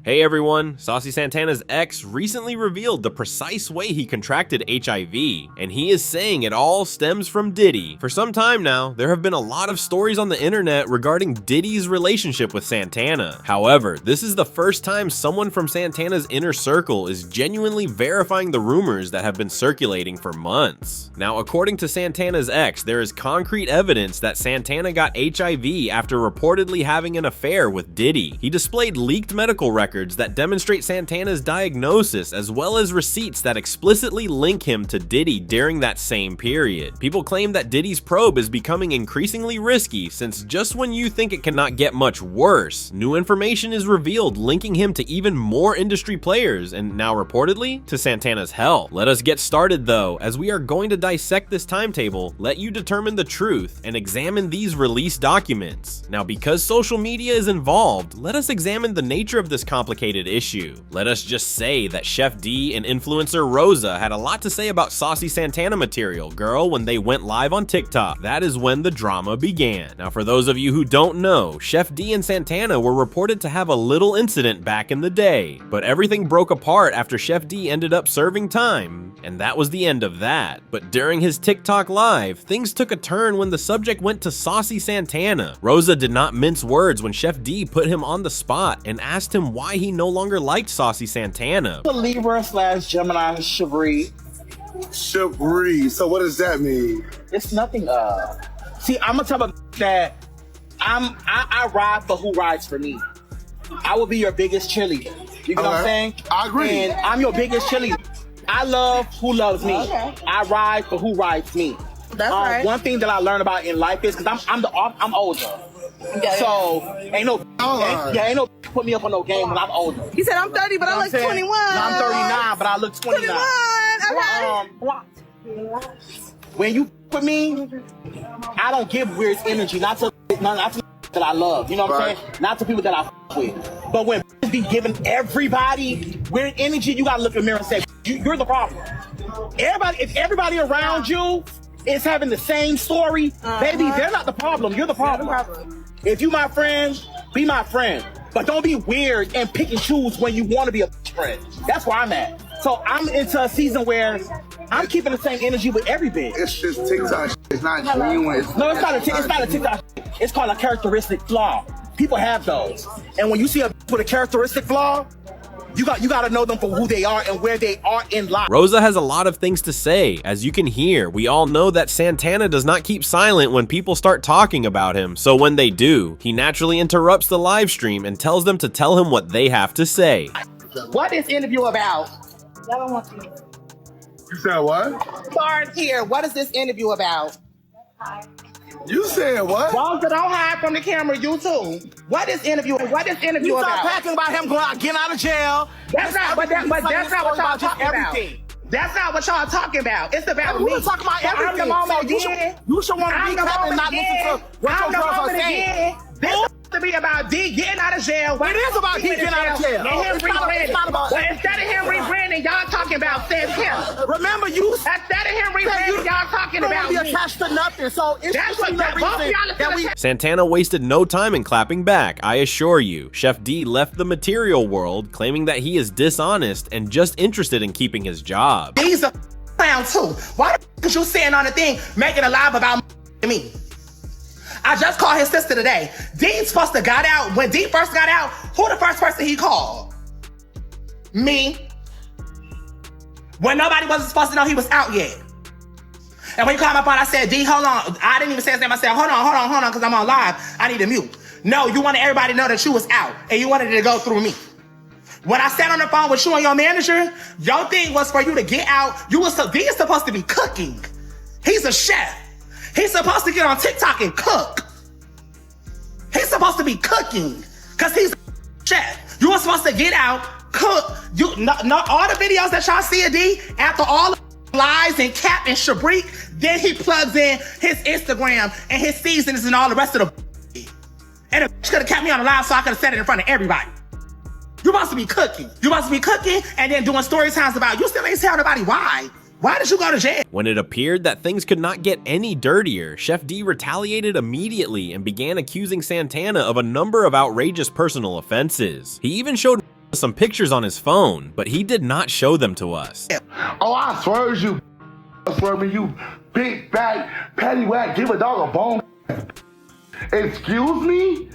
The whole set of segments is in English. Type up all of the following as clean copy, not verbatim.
Hey everyone, Saucy Santana's ex recently revealed the precise way he contracted HIV, and he is saying it all stems from Diddy. For some time now, there have been a lot of stories on the internet regarding Diddy's relationship with Santana. However, this is the first time someone from Santana's inner circle is genuinely verifying the rumors that have been circulating for months. Now, according to Santana's ex, there is concrete evidence that Santana got HIV after reportedly having an affair with Diddy. He displayed leaked medical records that demonstrate Santana's diagnosis, as well as receipts that explicitly link him to Diddy during that same period. People claim that Diddy's probe is becoming increasingly risky, since just when you think it cannot get much worse, new information is revealed linking him to even more industry players, and now reportedly to Santana's health. Let us get started though, as we are going to dissect this timetable, let you determine the truth, and examine these released documents. Now, because social media is involved, let us examine the nature of this complicated issue. Let us just say that Chef D and influencer Rosa had a lot to say about Saucy Santana material, girl, when they went live on TikTok. That is when the drama began. Now, for those of you who don't know, Chef D and Santana were reported to have a little incident back in the day, but everything broke apart after Chef D ended up serving time, and that was the end of that. But during his TikTok live, things took a turn when the subject went to Saucy Santana. Rosa did not mince words when Chef D put him on the spot and asked him why he no longer liked Saucy Santana. The Libra / Gemini Chabri. Chabri. So what does that mean? It's nothing. See, I'm gonna tell you that I ride for who rides for me. I will be your biggest cheerleader. You know what I'm saying? I agree. And I'm your biggest cheerleader. I love who loves me. Okay. I ride for who rides me. That's right. One thing that I learned about in life is because I'm older. Yeah, So ain't no put me up on no game when I'm older. He said I'm 30, but I look 21. No, I'm 39, but I look 29. 21. Okay. When you with me, I don't give weird energy. Not to that I love. You know what I'm saying? Not to people that I with. But when be giving everybody weird energy, you gotta look in the mirror and say, you're the problem. If everybody around you is having the same story, baby, they're not the problem. You're the problem. If you my friend, be my friend. But don't be weird and pick and choose when you want to be a friend. That's where I'm at. So I'm into a season where I'm keeping the same energy with every bitch. It's just TikTok shit. It's not genuine. No, it's not a TikTok shit. It's called a characteristic flaw. People have those. And when you see a bitch with a characteristic flaw, you got to know them for who they are and where they are in life. Rosa has a lot of things to say. As you can hear, we all know that Santana does not keep silent when people start talking about him, so when they do, he naturally interrupts the live stream and tells them to tell him what they have to say. What is interview about? You said what? Start here. What is this interview about? You said what? Don't hide from the camera, you too. What is interview about? You start talking about him getting out of jail. That's not what y'all talking about. That's not what y'all talking about. It's about me. We're talking about everything. You should want to be happy and not listen to what your girls are saying. This to be about D getting out of jail. It is about D getting out of jail. And him rebranding. But instead of him rebranding, y'all talking about Santana. Remember, instead of him rebranding, y'all talking about me. Attached to nothing. So that's what the reason that we. Santana wasted no time in clapping back, I assure you. Chef D left the material world, claiming that he is dishonest and just interested in keeping his job. He's a clown too. Why the you sitting on the thing making a live about me? I just called his sister today. Dean's supposed to got out. When Dean first got out, who the first person he called? Me. When nobody wasn't supposed to know he was out yet. And when he called my phone, I said, D, hold on. I didn't even say his name. I said, hold on, because I'm on live. I need to mute. No, you wanted everybody to know that you was out, and you wanted it to go through me. When I sat on the phone with you and your manager, your thing was for you to get out. D is supposed to be cooking. He's a chef. He's supposed to get on TikTok and cook. He's supposed to be cooking because he's a chef. You were supposed to get out, cook. All the videos that y'all see of D, after all the lies and cap and shabrik, then he plugs in his Instagram and his seasons and all the rest of the and the could have kept me on the live so I could have said it in front of everybody. You must be cooking. And then doing story times about you still ain't tell nobody why. Why did you go to jail? When it appeared that things could not get any dirtier, Chef D retaliated immediately and began accusing Santana of a number of outrageous personal offenses. He even showed some pictures on his phone, but he did not show them to us. Oh, I swear you. I swear me, you big, fat, patty whack, give a dog a bone. Excuse me?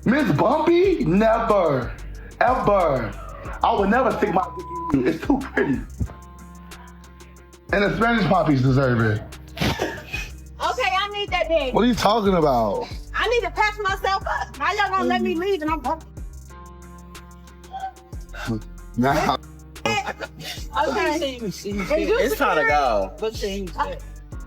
Miss Bumpy? Never. Ever. I would never stick my dick in you. It's too pretty. And the Spanish poppies deserve it. Okay, I need that dick. What are you talking about? I need to patch myself up. Now y'all gonna let me leave and I'm Nah. okay. It's time to go.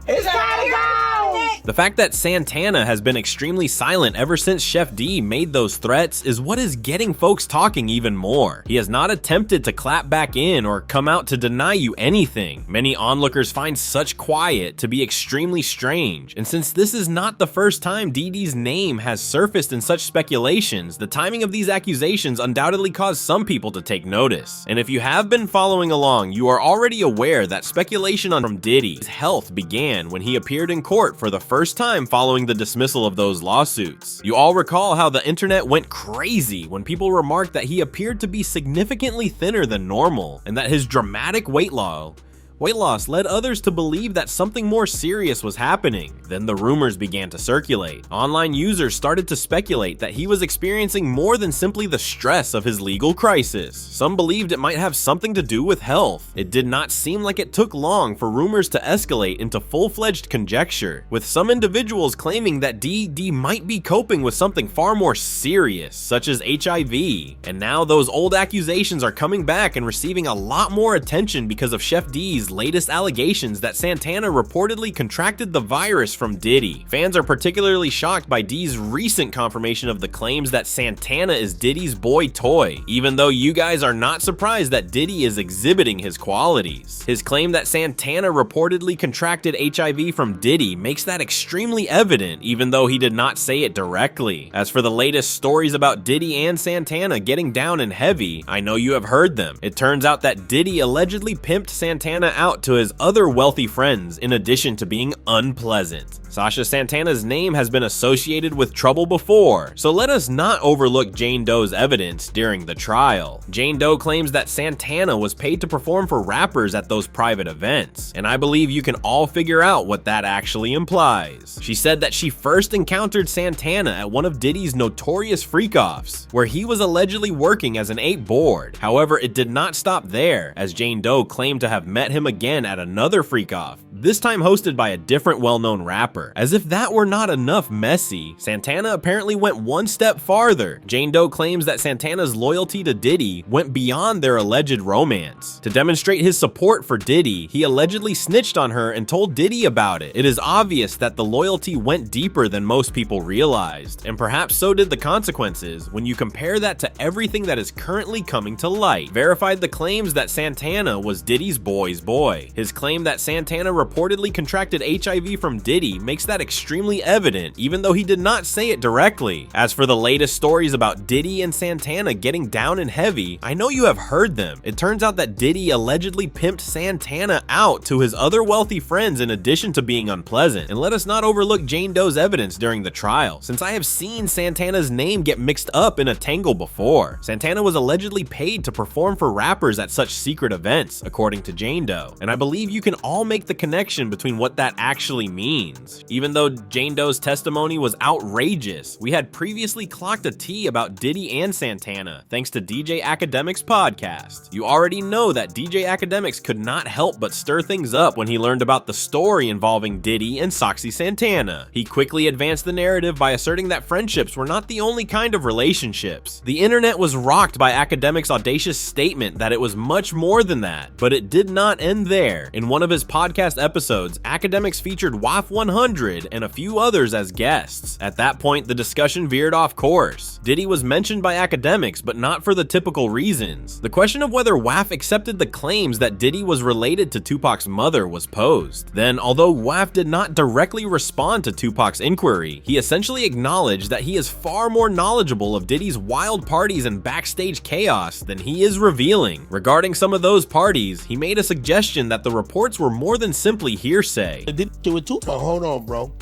It's time to go. The fact that Santana has been extremely silent ever since Chef D made those threats is what is getting folks talking even more. He has not attempted to clap back in or come out to deny you anything. Many onlookers find such quiet to be extremely strange, and since this is not the first time Didi's name has surfaced in such speculations, the timing of these accusations undoubtedly caused some people to take notice. And if you have been following along, you are already aware that speculation on Diddy's health began when he appeared in court for the first time following the dismissal of those lawsuits. You all recall how the internet went crazy when people remarked that he appeared to be significantly thinner than normal, and that his dramatic weight loss led others to believe that something more serious was happening. Then the rumors began to circulate. Online users started to speculate that he was experiencing more than simply the stress of his legal crisis. Some believed it might have something to do with health. It did not seem like it took long for rumors to escalate into full-fledged conjecture, with some individuals claiming that D might be coping with something far more serious, such as HIV. And now those old accusations are coming back and receiving a lot more attention because of Chef D's latest allegations that Santana reportedly contracted the virus from Diddy. Fans are particularly shocked by D's recent confirmation of the claims that Santana is Diddy's boy toy, even though you guys are not surprised that Diddy is exhibiting his qualities. His claim that Santana reportedly contracted HIV from Diddy makes that extremely evident, even though he did not say it directly. As for the latest stories about Diddy and Santana getting down and heavy, I know you have heard them. It turns out that Diddy allegedly pimped Santana out to his other wealthy friends in addition to being unpleasant. Saucy Santana's name has been associated with trouble before, so let us not overlook Jane Doe's evidence during the trial. Jane Doe claims that Santana was paid to perform for rappers at those private events, and I believe you can all figure out what that actually implies. She said that she first encountered Santana at one of Diddy's notorious freak-offs, where he was allegedly working as an 8-board. However, it did not stop there, as Jane Doe claimed to have met him again at another freak-off, this time hosted by a different well-known rapper. As if that were not enough messy, Santana apparently went one step farther. Jane Doe claims that Santana's loyalty to Diddy went beyond their alleged romance. To demonstrate his support for Diddy, he allegedly snitched on her and told Diddy about it. It is obvious that the loyalty went deeper than most people realized, and perhaps so did the consequences when you compare that to everything that is currently coming to light. Verified the claims that Santana was Diddy's boy's boy. His claim that Santana reportedly contracted HIV from Diddy makes that extremely evident, even though he did not say it directly. As for the latest stories about Diddy and Santana getting down and heavy, I know you have heard them. It turns out that Diddy allegedly pimped Santana out to his other wealthy friends in addition to being unpleasant. And let us not overlook Jane Doe's evidence during the trial, since I have seen Santana's name get mixed up in a tangle before. Santana was allegedly paid to perform for rappers at such secret events, according to Jane Doe, and I believe you can all make the connection between what that actually means. Even though Jane Doe's testimony was outrageous, we had previously clocked a tea about Diddy and Santana, thanks to DJ Academic's podcast. You already know that DJ Academics could not help but stir things up when he learned about the story involving Diddy and Saucy Santana. He quickly advanced the narrative by asserting that friendships were not the only kind of relationships. The internet was rocked by Academic's audacious statement that it was much more than that, but it did not end there. In one of his podcast episodes, Academics featured WAF 100 and a few others as guests. At that point, the discussion veered off course. Diddy was mentioned by Academics, but not for the typical reasons. The question of whether WAF accepted the claims that Diddy was related to Tupac's mother was posed. Then, although WAF did not directly respond to Tupac's inquiry, he essentially acknowledged that he is far more knowledgeable of Diddy's wild parties and backstage chaos than he is revealing. Regarding some of those parties, he made a suggestion that the reports were more than simply hearsay. Diddy do it too. Oh, hold on, bro.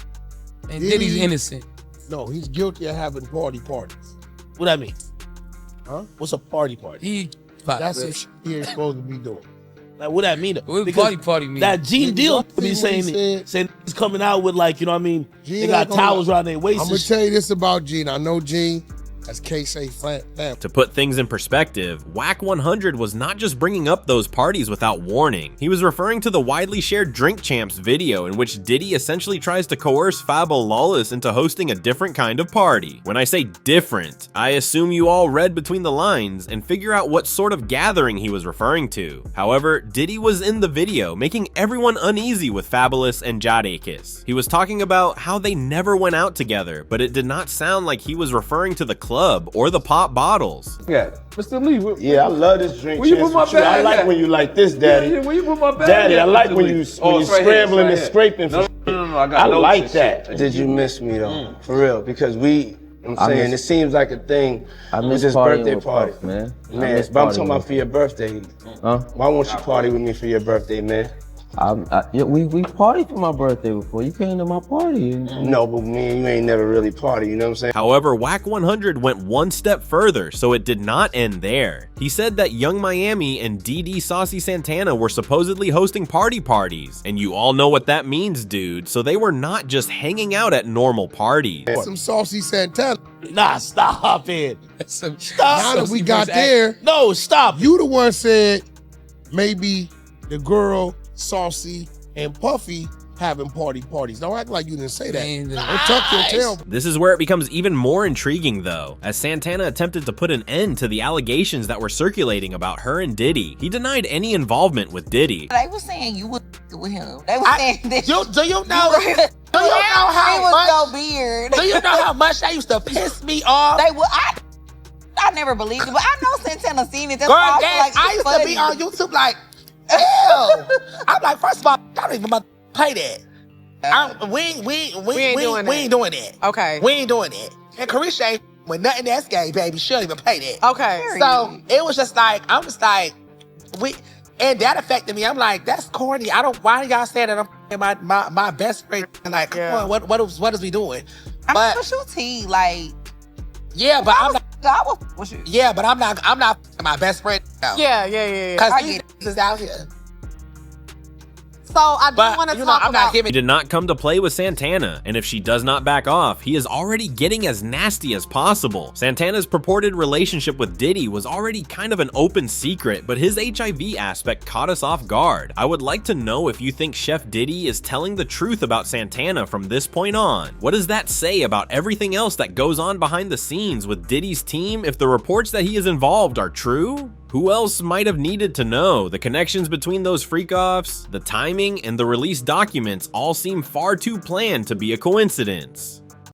And Diddy's innocent. No, he's guilty of having parties. What I mean? Huh? What's a party? That's what shit he ain't supposed to be doing. Like, what that mean? What Because party mean? that Gene Deal What be he saying he's coming out with, like, you know what I mean? Gene They got ain't gonna towels lie. around their waist. I'm gonna tell you this about Gene. I know Gene. That's K-Say fam. To put things in perspective, Whack 100 was not just bringing up those parties without warning. He was referring to the widely shared Drink Champs video in which Diddy essentially tries to coerce Fabo Lawless into hosting a different kind of party. When I say different, I assume you all read between the lines and figure out what sort of gathering he was referring to. However, Diddy was in the video, making everyone uneasy with Fabulous and Jadakiss. He was talking about how they never went out together, but it did not sound like he was referring to the club or the pop bottles. Yeah, Mr. Lee. Yeah, I love this drink. Where you put my Chance with you. I bag like at? when you like this, Daddy. Yeah, where you put my bag Daddy, at, I like Mr. when Lee? you It's scrambling right and here. scraping. No, I got I notes like and that. shit. Did you miss me though? For real, because I'm I saying miss- it seems like a thing. I It's miss his partying birthday with party, Puff, man. I Man, miss but I'm partying talking about with- for your birthday. Huh? Why won't you party with me for your birthday, man? Yeah, we partied for my birthday before. You came to my party. No, but me and you ain't never really party. You know what I'm saying? However, Whack 100 went one step further, so it did not end there. He said that Young Miami and DD Saucy Santana were supposedly hosting parties, and you all know what that means, dude, so they were not just hanging out at normal parties. Some Saucy Santana. Nah, stop it. Now Stop. that we got there, No, stop. you the one said maybe the girl, Saucy, and Puffy having parties. Don't act like you didn't say that. Don't tuck your tail. This is where it becomes even more intriguing though, as Santana attempted to put an end to the allegations that were circulating about her and Diddy. He denied any involvement with Diddy. They were saying you was with him. They were saying this. Do you know? Do you know It how was much? so weird. Do you know how much that used to piss me off? They would. I never believed it, but I know Santana seen it. That's Girl, why Dad, it's I used to be funny. on YouTube like, ew. I'm like, first of all, I don't even about to play that. We ain't doing that. Okay. We ain't doing that. And Carisha ain't with nothing that's gay, baby. She don't even play that. Okay. So it was just like, I'm just like, and that affected me. I'm like, that's corny. Why are y'all saying that I'm f***ing my best friend? Like, come on, what is we doing? I mean, but you like. Yeah, but I'm not. I will with you. Yeah, but I'm not f***ing my best friend. No. Yeah. Cause I these get is out here. So I do But want to you know, talk I'm not about. giving. He did not come to play with Santana, and if she does not back off, he is already getting as nasty as possible. Santana's purported relationship with Diddy was already kind of an open secret, but his HIV aspect caught us off guard. I would like to know if you think Chef Diddy is telling the truth about Santana from this point on. What does that say about everything else that goes on behind the scenes with Diddy's team if the reports that he is involved are true? Who else might have needed to know? The connections between those freak-offs, the timing, and the released documents all seem far too planned to be a coincidence.